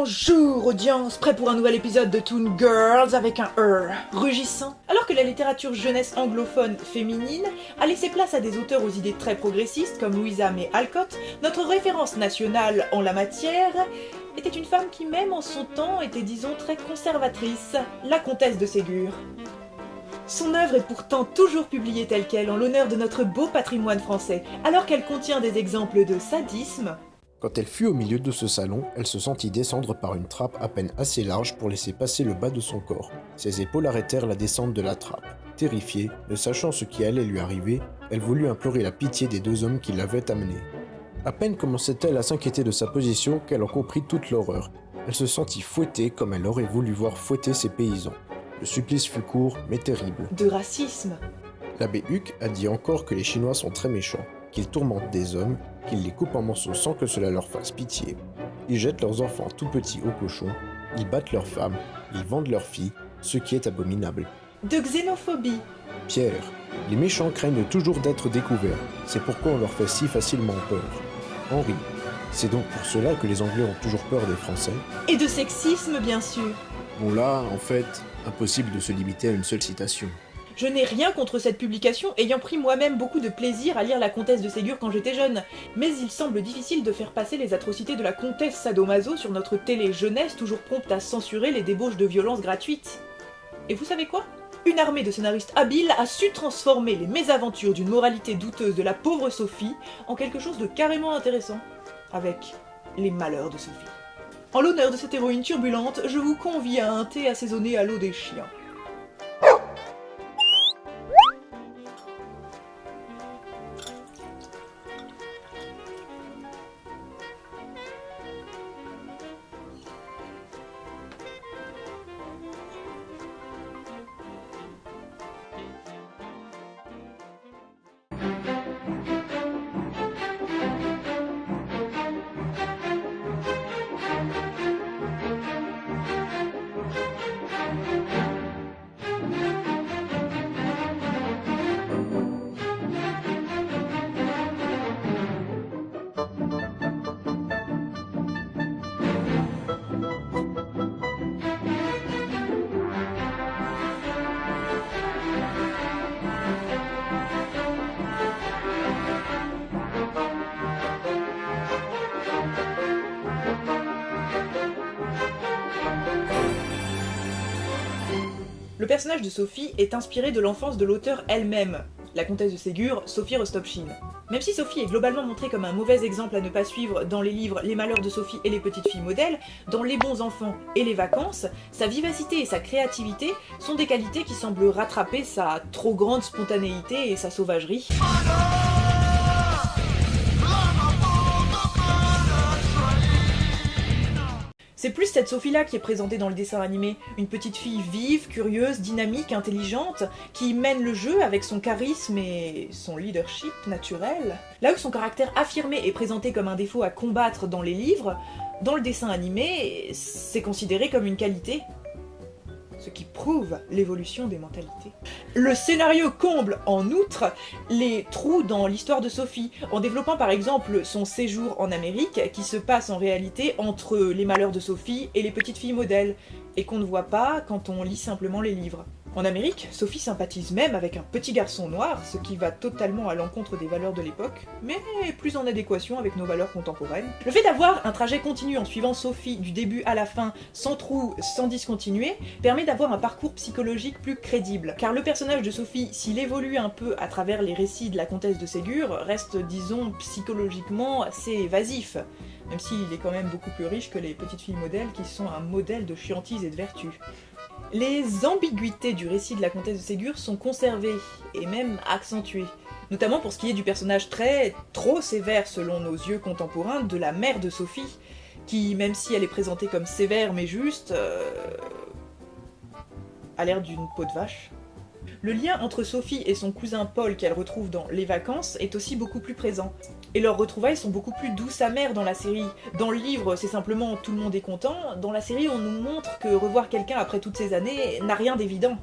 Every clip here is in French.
Bonjour audience, prêt pour un nouvel épisode de Toon Girls avec un rugissant. Alors que la littérature jeunesse anglophone féminine a laissé place à des auteurs aux idées très progressistes comme Louisa May Alcott, notre référence nationale en la matière était une femme qui même en son temps était disons très conservatrice, la comtesse de Ségur. Son œuvre est pourtant toujours publiée telle quelle en l'honneur de notre beau patrimoine français, alors qu'elle contient des exemples de sadisme. Quand elle fut au milieu de ce salon, elle se sentit descendre par une trappe à peine assez large pour laisser passer le bas de son corps. Ses épaules arrêtèrent la descente de la trappe. Terrifiée, ne sachant ce qui allait lui arriver, elle voulut implorer la pitié des deux hommes qui l'avaient amenée. À peine commençait-elle à s'inquiéter de sa position qu'elle en comprit toute l'horreur. Elle se sentit fouettée comme elle aurait voulu voir fouetter ses paysans. Le supplice fut court, mais terrible. De racisme. L'abbé Huc a dit encore que les Chinois sont très méchants, qu'ils tourmentent des hommes, qu'ils les coupent en morceaux sans que cela leur fasse pitié. Ils jettent leurs enfants tout petits aux cochons, ils battent leurs femmes, ils vendent leurs filles, ce qui est abominable. De xénophobie. Pierre, les méchants craignent toujours d'être découverts, c'est pourquoi on leur fait si facilement peur. Henri, c'est donc pour cela que les Anglais ont toujours peur des Français. Et de sexisme bien sûr. Bon là, en fait, impossible de se limiter à une seule citation. Je n'ai rien contre cette publication, ayant pris moi-même beaucoup de plaisir à lire la comtesse de Ségur quand j'étais jeune, mais il semble difficile de faire passer les atrocités de la comtesse sadomaso sur notre télé jeunesse toujours prompte à censurer les débauches de violence gratuites. Et vous savez quoi ? Une armée de scénaristes habiles a su transformer les mésaventures d'une moralité douteuse de la pauvre Sophie en quelque chose de carrément intéressant, avec les malheurs de Sophie. En l'honneur de cette héroïne turbulente, je vous convie à un thé assaisonné à l'eau des chiens. Le personnage de Sophie est inspiré de l'enfance de l'auteur elle-même, la comtesse de Ségur, Sophie Rostopchine. Même si Sophie est globalement montrée comme un mauvais exemple à ne pas suivre dans les livres Les malheurs de Sophie et les petites filles modèles, dans Les bons enfants et Les vacances, sa vivacité et sa créativité sont des qualités qui semblent rattraper sa trop grande spontanéité et sa sauvagerie. C'est plus cette Sophie-là qui est présentée dans le dessin animé, une petite fille vive, curieuse, dynamique, intelligente, qui mène le jeu avec son charisme et son leadership naturel. Là où son caractère affirmé est présenté comme un défaut à combattre dans les livres, dans le dessin animé, c'est considéré comme une qualité. Ce qui prouve l'évolution des mentalités. Le scénario comble, en outre, les trous dans l'histoire de Sophie, en développant par exemple son séjour en Amérique, qui se passe en réalité entre les malheurs de Sophie et les petites filles modèles, et qu'on ne voit pas quand on lit simplement les livres. En Amérique, Sophie sympathise même avec un petit garçon noir, ce qui va totalement à l'encontre des valeurs de l'époque, mais plus en adéquation avec nos valeurs contemporaines. Le fait d'avoir un trajet continu en suivant Sophie du début à la fin, sans trou, sans discontinuer, permet d'avoir un parcours psychologique plus crédible. Car le personnage de Sophie, s'il évolue un peu à travers les récits de la comtesse de Ségur, reste, disons, psychologiquement assez évasif. Même s'il est quand même beaucoup plus riche que les petites filles modèles qui sont un modèle de chiantise et de vertu. Les ambiguïtés du récit de la comtesse de Ségur sont conservées, et même accentuées. Notamment pour ce qui est du personnage trop sévère selon nos yeux contemporains de la mère de Sophie, qui, même si elle est présentée comme sévère mais juste, a l'air d'une peau de vache. Le lien entre Sophie et son cousin Paul qu'elle retrouve dans Les vacances est aussi beaucoup plus présent. Et leurs retrouvailles sont beaucoup plus douces amères dans la série. Dans le livre, c'est simplement tout le monde est content. Dans la série, on nous montre que revoir quelqu'un après toutes ces années n'a rien d'évident.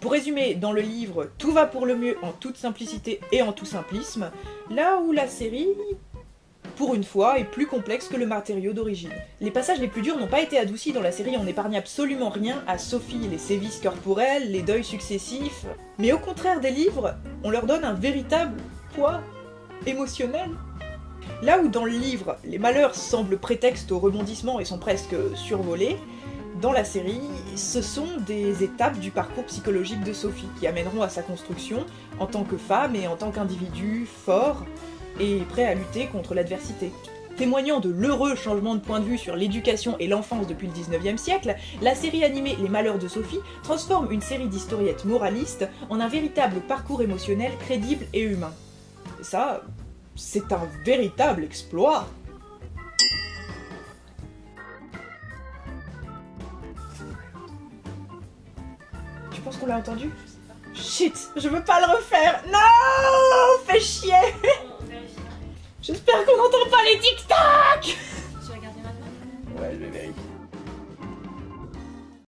Pour résumer, dans le livre, tout va pour le mieux en toute simplicité et en tout simplisme, là où la série, pour une fois, est plus complexe que le matériau d'origine. Les passages les plus durs n'ont pas été adoucis dans la série, on n'épargne absolument rien à Sophie, les sévices corporels, les deuils successifs, mais au contraire des livres, on leur donne un véritable poids émotionnel. Là où dans le livre, les malheurs semblent prétexte au rebondissement et sont presque survolés, dans la série, ce sont des étapes du parcours psychologique de Sophie qui amèneront à sa construction en tant que femme et en tant qu'individu fort et prêt à lutter contre l'adversité. Témoignant de l'heureux changement de point de vue sur l'éducation et l'enfance depuis le 19e siècle, la série animée Les Malheurs de Sophie transforme une série d'historiettes moralistes en un véritable parcours émotionnel crédible et humain. Et ça, c'est un véritable exploit. Tu penses qu'on l'a entendu? Shit, je veux pas le refaire. Non, fais chier. J'espère qu'on n'entend pas les tic-tac.